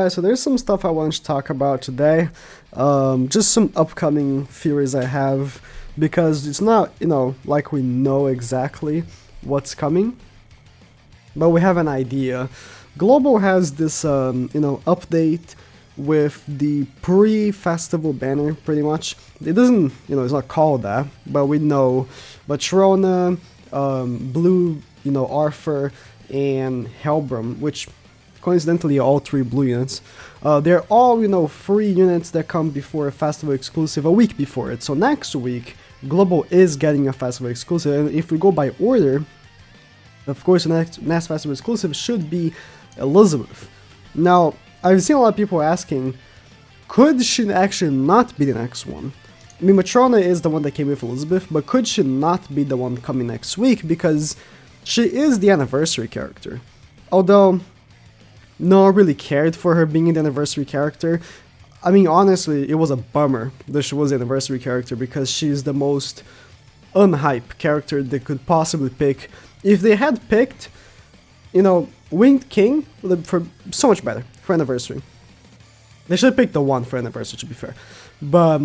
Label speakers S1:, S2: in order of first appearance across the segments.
S1: guys, so there's some stuff I wanted to talk about today. Just some upcoming theories I have, because it's not, like we know exactly what's coming, but we have an idea. Global has this, update with the pre-festival banner, pretty much. It doesn't, it's not called that, but we know Matrona, Blue, Arthur, and Helbram, which coincidentally all 3 blue units. They're all, free units that come before a festival exclusive a week before it. So next week, Global is getting a festival exclusive, and if we go by order, of course, the next festival exclusive should be Elizabeth. Now, I've seen a lot of people asking, could she actually not be the next one? I mean, Matrona is the one that came with Elizabeth, but could she not be the one coming next week, because she is the anniversary character. Although no one really cared for her being the anniversary character. I mean, honestly, it was a bummer that she was the anniversary character, because she's the most unhype character they could possibly pick. If they had picked, Winged King, for so much better for anniversary. They should have picked the one for anniversary, to be fair. But,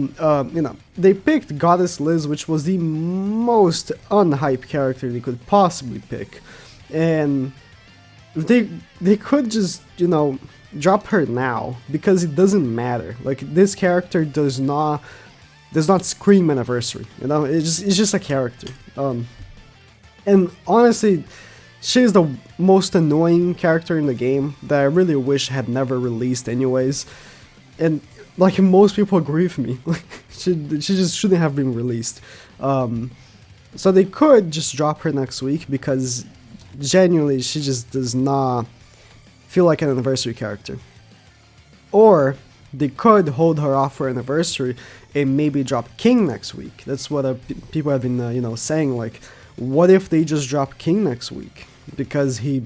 S1: they picked Goddess Liz, which was the most unhype character they could possibly pick. And they could just, drop her now, because it doesn't matter. Like, this character does not scream anniversary, it's just a character. And honestly, she's the most annoying character in the game that I really wish had never released anyways. And like, most people agree with me. she just shouldn't have been released. So they could just drop her next week, because genuinely she just does not feel like an anniversary character. Or they could hold her off for anniversary and maybe drop King next week. That's what people have been saying, like, what if they just drop King next week, because he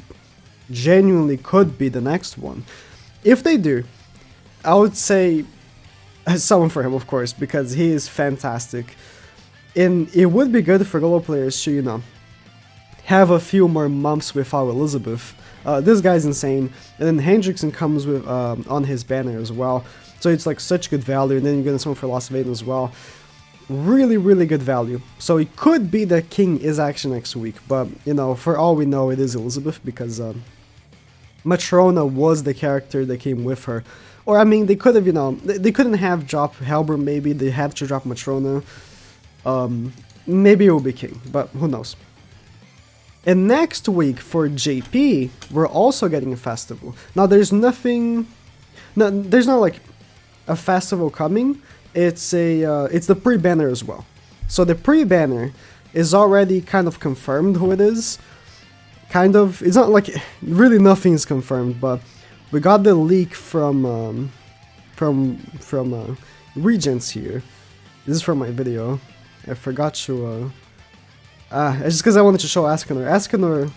S1: genuinely could be the next one. If they do, I would say summon for him, of course, because he is fantastic. And it would be good for global players to, have a few more months without Elizabeth. This guy's insane. And then Hendrickson comes with on his banner as well. So it's like such good value. And then you're gonna summon for Lost Vaden as well. Really, really good value. So it could be that King is actually next week. But, for all we know, it is Elizabeth, because Matrona was the character that came with her. Or, I mean, they could have, they couldn't have dropped Helbram, maybe. They had to drop Matrona. Maybe it will be King, but who knows. And next week for JP, we're also getting a festival. Now, there's nothing... No, there's not, like, a festival coming. It's the pre-banner as well. So the pre-banner is already kind of confirmed who it is. Kind of. It's not like... Really nothing is confirmed, but we got the leak from Regents here. This is from my video. I forgot to... it's just because I wanted to show Escanor. Escanor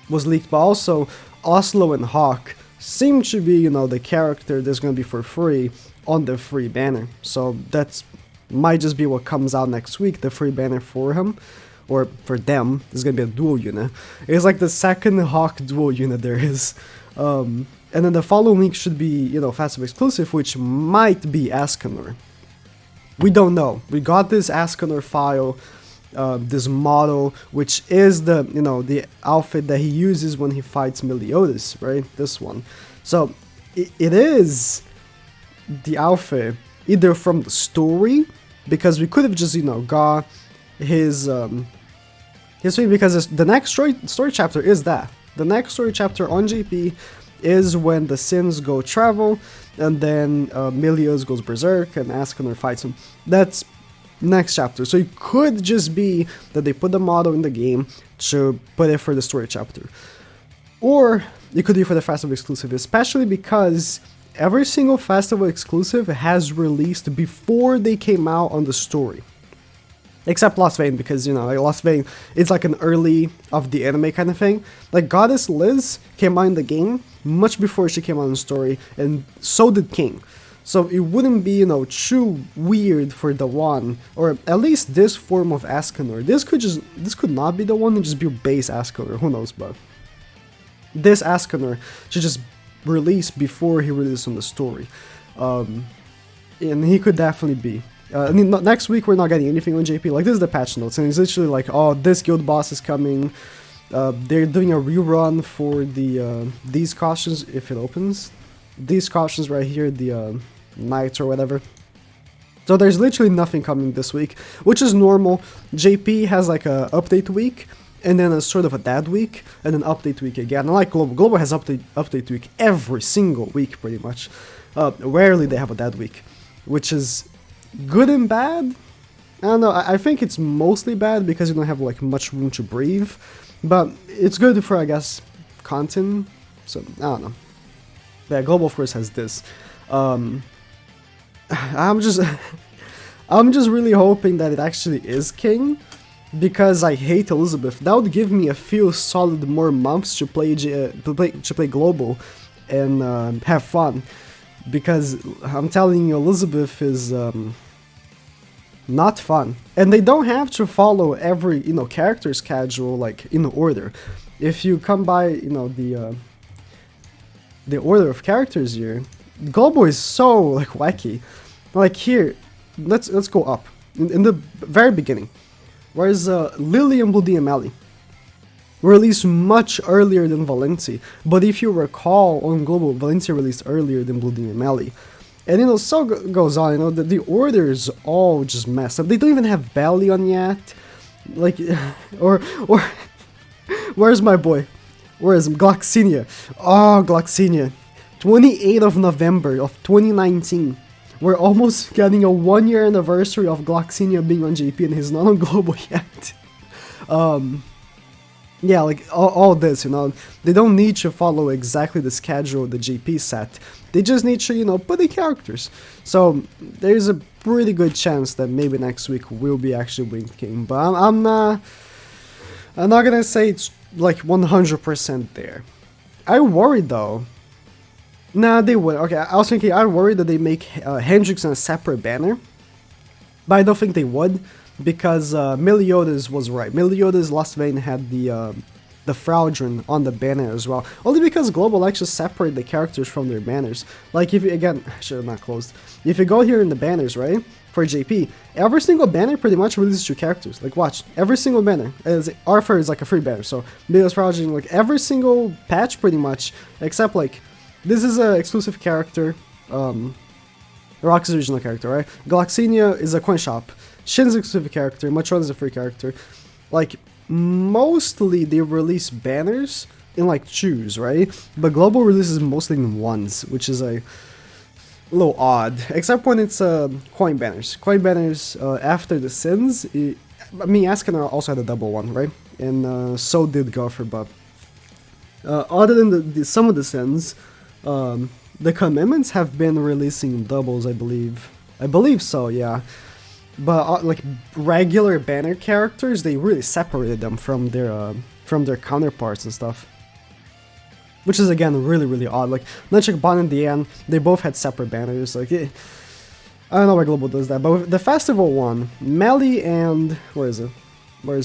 S1: was leaked, but also Oslo and Hawk seem to be, the character that's going to be for free on the free banner. So that's might just be what comes out next week, the free banner for him. Or for them, it's going to be a dual unit. It's like the second Hawk dual unit there is. And then the following week should be, festival exclusive, which might be Escanor. We don't know. We got this Escanor file, this model, which is the, the outfit that he uses when he fights Meliodas, right? This one. So it is the outfit either from the story, because we could have just, got his thing, because the next story chapter is that. The next story chapter on JP is when the Sins go travel, and then Meliodas goes berserk and Escanor fights him. That's next chapter. So it could just be that they put the model in the game to put it for the story chapter. Or it could be for the festival exclusive, especially because every single festival exclusive has released before they came out on the story. Except Lost Vaden, because, like Lost Vaden, it's like an early of the anime kind of thing. Like, Goddess Liz came out in the game much before she came out in the story, and so did King. So it wouldn't be, too weird for the one, or at least this form of Escanor. This could not be the one and just be base Escanor, who knows, but this Escanor should just release before he released on the story. And he could definitely be. I mean, next week we're not getting anything on JP. Like, this is the patch notes, and it's literally like, oh, this guild boss is coming. They're doing a rerun for the these costumes if it opens. These costumes right here, the knights or whatever. So there's literally nothing coming this week, which is normal. JP has like a update week, and then a sort of a dead week, and an update week again. Unlike Global, Global has update week every single week pretty much. Rarely they have a dead week, which is good and bad. I don't know. I think it's mostly bad because you don't have like much room to breathe, but it's good for, I guess, content. So I don't know. Yeah, Global of course has this. I'm just really hoping that it actually is King, because I hate Elizabeth. That would give me a few solid more months to play Global and have fun. Because I'm telling you, Elizabeth is not fun, and they don't have to follow every character schedule like in order. If you come by the order of characters here, Global is so like wacky. Like here, let's go up in the very beginning. Whereas Lily and Bloody Amelie were released much earlier than Valenti, but if you recall, on Global, Valenti released earlier than Bloody Amelie. And so goes on, the orders all just mess up. They don't even have Balion yet. Like, or where's my boy? Where is him? Gloxinia. Oh, Gloxinia. 28th of November of 2019. We're almost getting a 1-year anniversary of Gloxinia being on JP, and he's not on Global yet. Yeah, like all this, they don't need to follow exactly the schedule the JP set. They just need to, put the characters. So there's a pretty good chance that maybe next week will be actually Winged King, but I'm not gonna say it's like 100% there. I worry though. Nah, they would. Okay, I was thinking, I worry that they make Hendrix in a separate banner, but I don't think they would, because Meliodas was right. Meliodas Lost Vein had the Fraudrin on the banner as well. Only because Global likes to separate the characters from their banners. Like if you, again, I should have not closed. If you go here in the banners, right, for JP, every single banner pretty much releases 2 characters. Like watch, every single banner. Arthur is like a free banner, so Meliodas Fraudrin, like every single patch pretty much, except like, this is an exclusive character, Rox's original character, right? Gloxinia is a coin shop. Shin's an exclusive character, Matron is a free character. Like, mostly they release banners in like 2s, right? But Global releases mostly in 1s, which is a little odd. Except when it's coin banners. Coin banners after the Sins, I mean, Askenar also had a double one, right? And so did Gopher, but other than some of the Sins, the Commitments have been releasing doubles, I believe. I believe so, yeah. But like regular banner characters, they really separated them from their counterparts and stuff. Which is again really odd. Like Nunchuck, Bon, and Diane, they both had separate banners. Like I don't know why Global does that, but the festival one, Melly and where's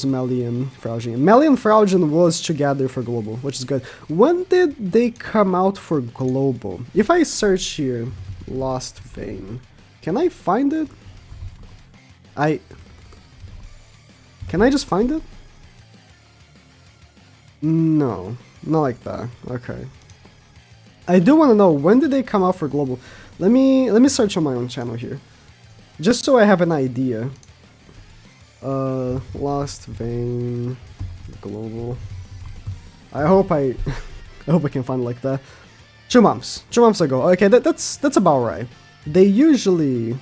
S1: Melly and Fraudrin? Melly and Fraudrin was together for Global, which is good. When did they come out for Global? If I search here, Lost Vein, can I find it? Can I just find it? No, not like that. Okay. I do want to know, when did they come out for Global? Let me search on my own channel here, just so I have an idea. Lost Vein Global. I hope I can find it like that. 2 months ago. Okay, that's about right. They usually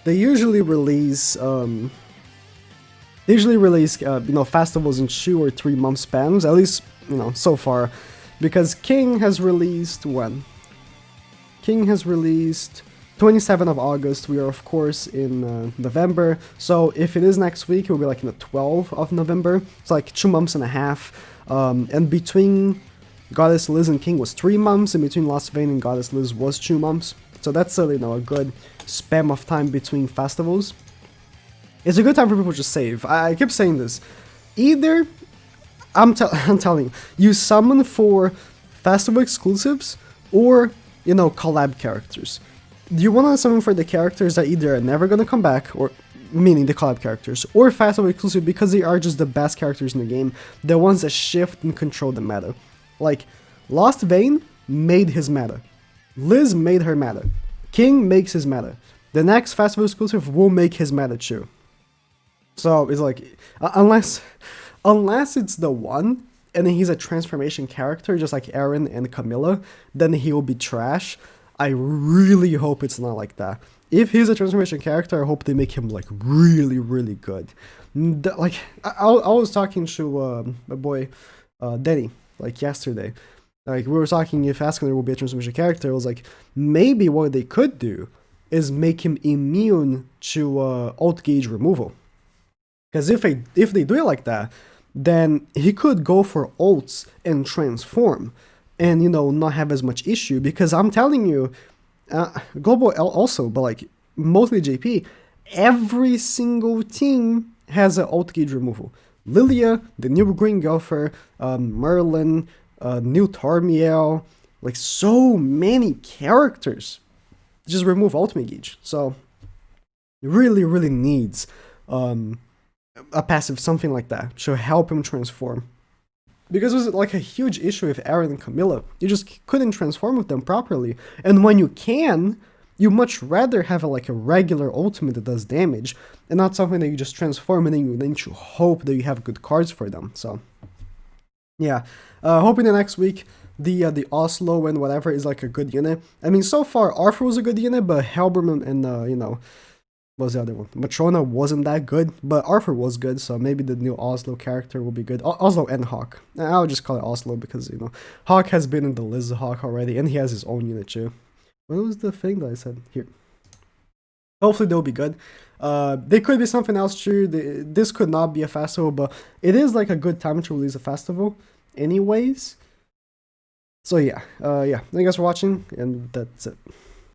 S1: release festivals in 2 or 3 month spans, at least so far, because King has released when? King has released 27th of August. We are of course in November, so if it is next week, it will be like in the 12th of November. It's like 2 months and a half, and between Goddess Liz and King was 3 months, and between Lost Vein and Goddess Liz was 2 months. So that's a good span of time between festivals. It's a good time for people to save. I keep saying this. Either I'm telling you, you summon for festival exclusives, or, you know, collab characters. Do you want something for the characters that either are never gonna come back, or meaning the collab characters, or festival exclusive because they are just the best characters in the game, the ones that shift and control the meta. Like, Lost Vein made his meta. Liz made her meta. King makes his meta. The next festival exclusive will make his meta too. So it's like, unless it's the one, and then he's a transformation character, just like Aaron and Camilla, then he will be trash. I really hope it's not like that. If he's a transformation character, I hope they make him like really, really good. Like I was talking to my boy Denny like yesterday. Like we were talking if Askeladd will be a transformation character. I was like, maybe what they could do is make him immune to alt gauge removal. Because if they do it like that, then he could go for ults and transform, and you know not have as much issue. Because I'm telling you, Global also, but like mostly JP, every single team has an alt gauge removal. Lilia, the new Green Gopher, Merlin, new Tarmiel, like so many characters just remove ultimate gauge. So it really, really needs a passive, something like that, to help him transform. Because it was like a huge issue with Aaron and Camilla. You just couldn't transform with them properly. And when you can, you much rather have like a regular ultimate that does damage, and not something that you just transform and then you need to hope that you have good cards for them. So yeah, hoping the next week the Oslo and whatever is like a good unit. I mean, so far Arthur was a good unit, but Helberman and you know, what was the other one? Matrona wasn't that good, but Arthur was good, so maybe the new Oslo character will be good. Oslo and Hawk. I'll just call it Oslo because, you know, Hawk has been in the Liz Hawk already, and he has his own unit too. What was the thing that I said? Here. Hopefully they'll be good. They could be something else too. This could not be a festival, but it is like a good time to release a festival anyways. So yeah, thank you guys for watching, and that's it.